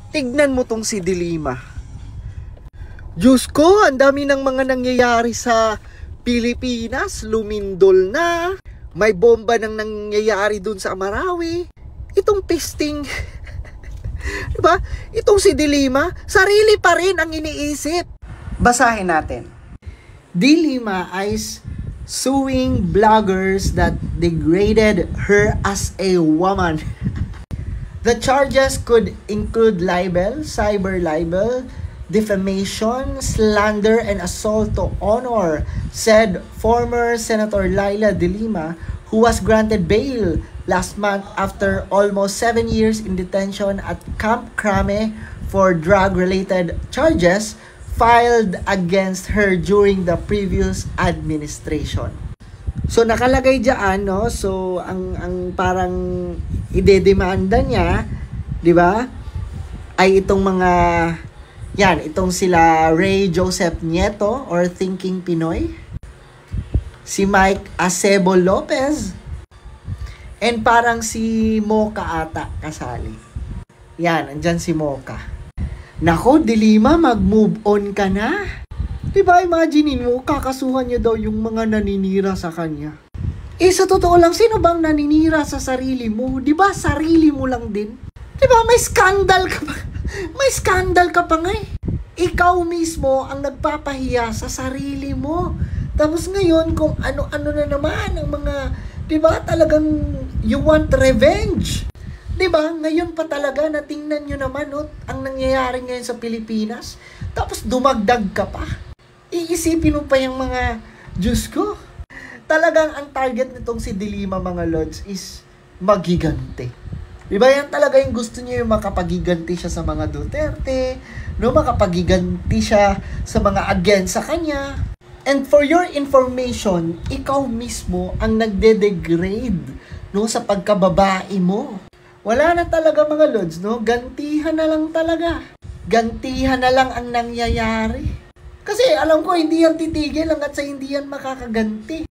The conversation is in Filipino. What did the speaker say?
Tignan mo tong si Dilima. Diyos ko, ang dami ng mga nangyayari sa Pilipinas. Lumindol na. May bomba nang nangyayari dun sa Amarawi. Itong pesting, diba? Itong si Dilima, sarili pa rin ang iniisip. Basahin natin. Dilima is suing bloggers that degraded her as a woman. The charges could include libel, cyber libel, defamation, slander, and assault to honor, said former Senator Laila De Lima, who was granted bail last month after almost 7 years in detention at Camp Crame for drug-related charges filed against her during the previous administration. So nakalagay diyan, no? So ang parang idedemanda niya, 'di ba? Ay itong mga itong sila Ray Joseph Nieto or Thinking Pinoy, si Mike Acebo Lopez, and parang si Mocha ata kasali. Yan, andyan si Mocha. Nako, Dilima, mag-move on ka na. Diba, imaginein mo, kakasuhan niya daw yung mga naninira sa kanya. Sa totoo lang, sino bang naninira sa sarili mo? Diba, sarili mo lang din? Diba, may skandal ka pa. May skandal ka pa nga eh. Ikaw mismo ang nagpapahiya sa sarili mo. Tapos ngayon, kung ano-ano na naman ang mga, diba, talagang you want revenge. Diba, ngayon pa talaga na tingnan nyo naman ang nangyayari ngayon sa Pilipinas. Tapos dumagdag ka pa. Iisipin mo pa yung mga, Diyos ko, talagang ang target nitong si Dilima, mga lods, is magiganti. Diba yan talaga yung gusto niya, yung makapagiganti siya sa mga Duterte, no? Makapagiganti siya sa mga against sa kanya. And for your information, ikaw mismo ang nagde-degrade, no, sa pagkababae mo. Wala na talaga, mga lods, no? Gantihan na lang talaga. Gantihan na lang ang nangyayari. Kasi alam ko, hindi yan titigil hanggat sa hindi yan makakaganti.